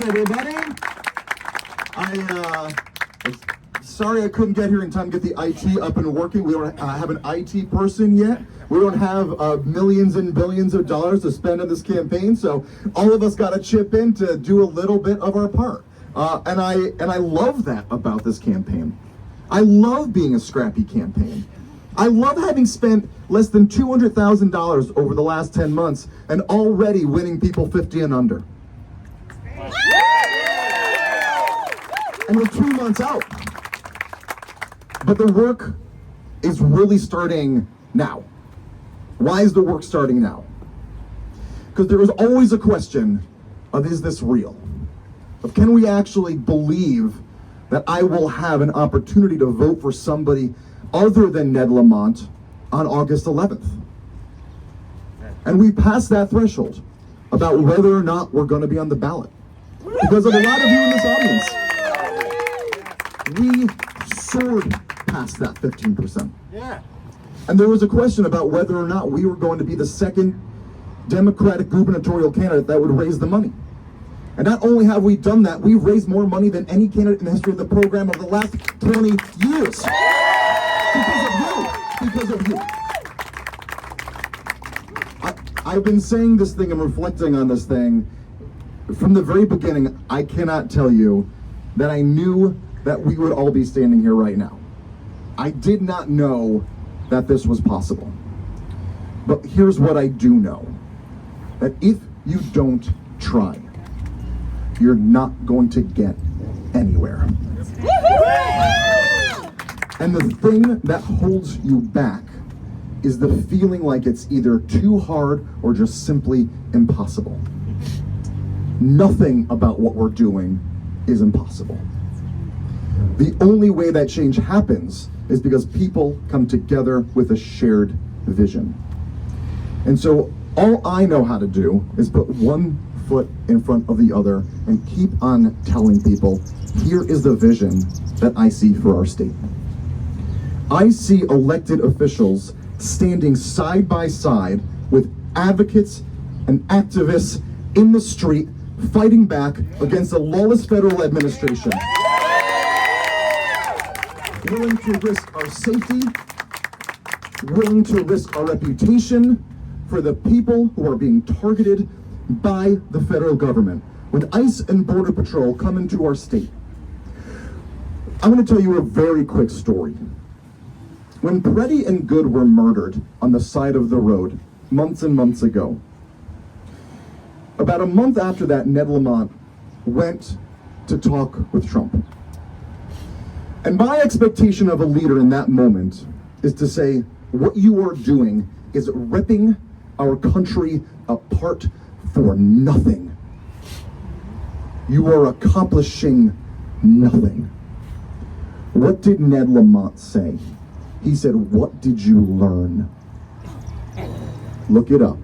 Thanks, everybody. Sorry I couldn't get here in time to get the IT up and working. We don't have an IT person yet. We don't have millions and billions of dollars to spend on this campaign, so all of us got to chip in to do a little bit of our part. And I love that about this campaign. I love being a scrappy campaign. I love having spent less than $200,000 over the last 10 months and already winning people 50 and under. And we're 2 months out. But the work is really starting now. Why is the work starting now? Because there was always a question of, is this real? Of, can we actually believe that I will have an opportunity to vote for somebody other than Ned Lamont on August 11th? And we passed that threshold about whether or not we're going to be on the ballot. Because of a lot of you in this audience, we soared past that 15%. Yeah. And there was a question about whether or not we were going to be the second Democratic gubernatorial candidate that would raise the money. And not only have we done that, we've raised more money than any candidate in the history of the program over the last 20 years. Because of you. I've been saying this thing and reflecting on this thing from the very beginning. I cannot tell you that I knew that we would all be standing here right now. I did not know that this was possible. But here's what I do know. That if you don't try, you're not going to get anywhere. And the thing that holds you back is the feeling like it's either too hard or just simply impossible. Nothing about what we're doing is impossible. The only way that change happens is because people come together with a shared vision. And so all I know how to do is put one foot in front of the other and keep on telling people, here is the vision that I see for our state. I see elected officials standing side by side with advocates and activists in the street fighting back against a lawless federal administration. Willing to risk our safety, willing to risk our reputation for the people who are being targeted by the federal government. When ICE and Border Patrol come into our state, I'm going to tell you a very quick story. When Preddy and Good were murdered on the side of the road months and months ago, about a month after that, Ned Lamont went to talk with Trump. And my expectation of a leader in that moment is to say, what you are doing is ripping our country apart for nothing. You are accomplishing nothing. What did Ned Lamont say? He said, what did you learn? Look it up.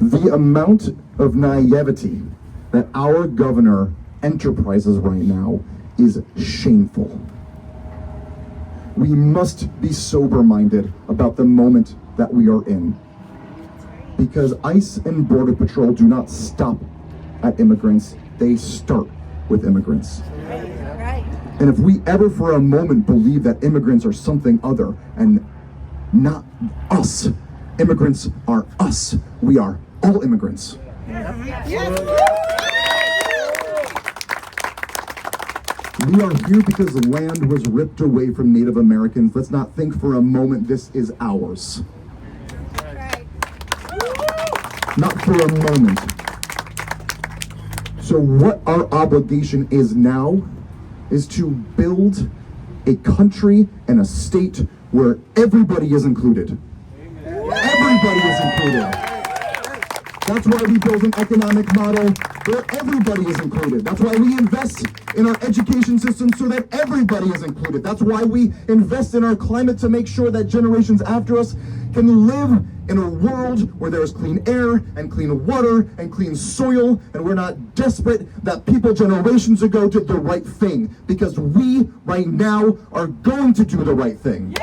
The amount of naivety that our governor enterprises right now is shameful. We must be sober-minded about the moment that we are in. Because ICE and Border Patrol do not stop at immigrants, they start with immigrants. And if we ever for a moment believe that immigrants are something other and not us, immigrants are us. We are all immigrants. We are here because the land was ripped away from Native Americans. Let's not think for a moment this is ours. Not for a moment. So what our obligation is now is to build a country and a state where everybody is included. Everybody is included. That's why we build an economic model where everybody is included. That's why we invest in our education system so that everybody is included. That's why we invest in our climate to make sure that generations after us can live in a world where there is clean air and clean water and clean soil, and we're not desperate that people generations ago did the right thing, because we right now are going to do the right thing.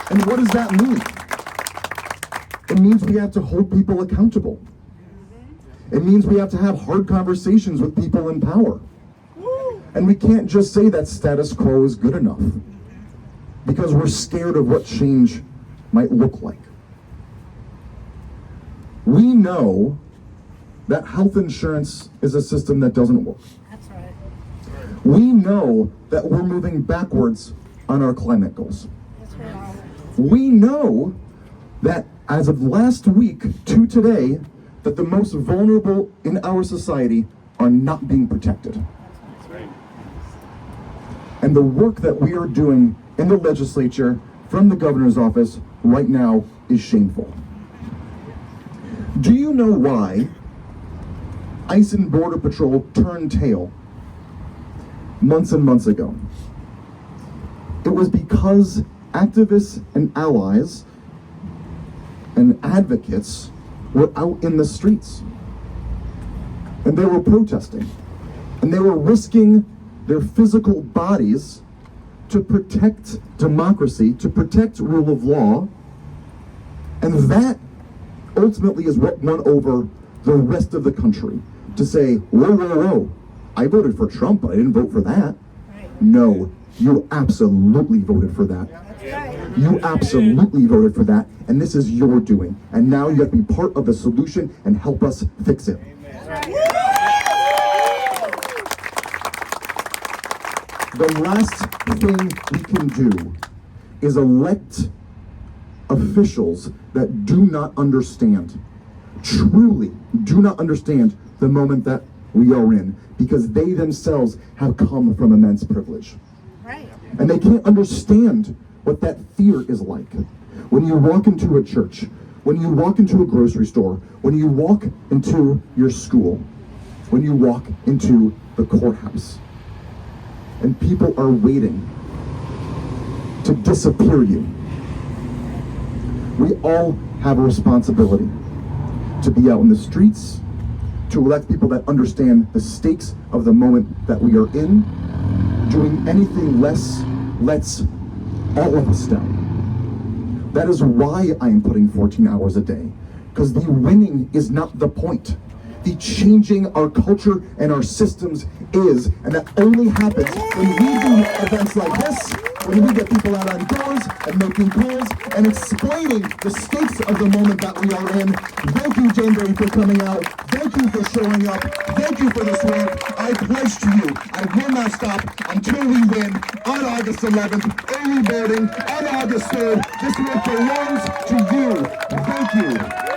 And what does that mean? It means we have to hold people accountable. It means we have to have hard conversations with people in power. And we can't just say that status quo is good enough, because we're scared of what change might look like. We know that health insurance is a system that doesn't work. That's right. We know that we're moving backwards on our climate goals. That's right. We know that as of last week to today, that the most vulnerable in our society are not being protected. And the work that we are doing in the legislature from the governor's office right now is shameful. Do you know why ICE and Border Patrol turned tail months and months ago? It was because activists and allies and advocates were out in the streets. And they were protesting. And they were risking their physical bodies to protect democracy, to protect rule of law. And that ultimately is what won over the rest of the country. To say, whoa, whoa, whoa, I voted for Trump, but I didn't vote for that. Right. No, you absolutely voted for that. That's right. You absolutely voted for that, and this is your doing. And now you have to be part of the solution and help us fix it. The last thing we can do is elect officials that do not understand, truly do not understand the moment that we are in, because they themselves have come from immense privilege. Right. And they can't understand what that fear is like. When you walk into a church, when you walk into a grocery store, when you walk into your school, when you walk into the courthouse, and people are waiting to disappear you. We all have a responsibility to be out in the streets, to elect people that understand the stakes of the moment that we are in. Doing anything less lets all of us down. That is why I am putting 14 hours a day, because the winning is not the point. The changing our culture and our systems is, and that only happens when we do events like this, when we get people out on doors and making calls and explaining the stakes of the moment that we are in. Thank you, Danbury, for coming out. Thank you for showing up. Thank you for this work. I pledge to you, I will not stop until we win on August 11th, early voting on August 3rd. This work belongs to you. Thank you.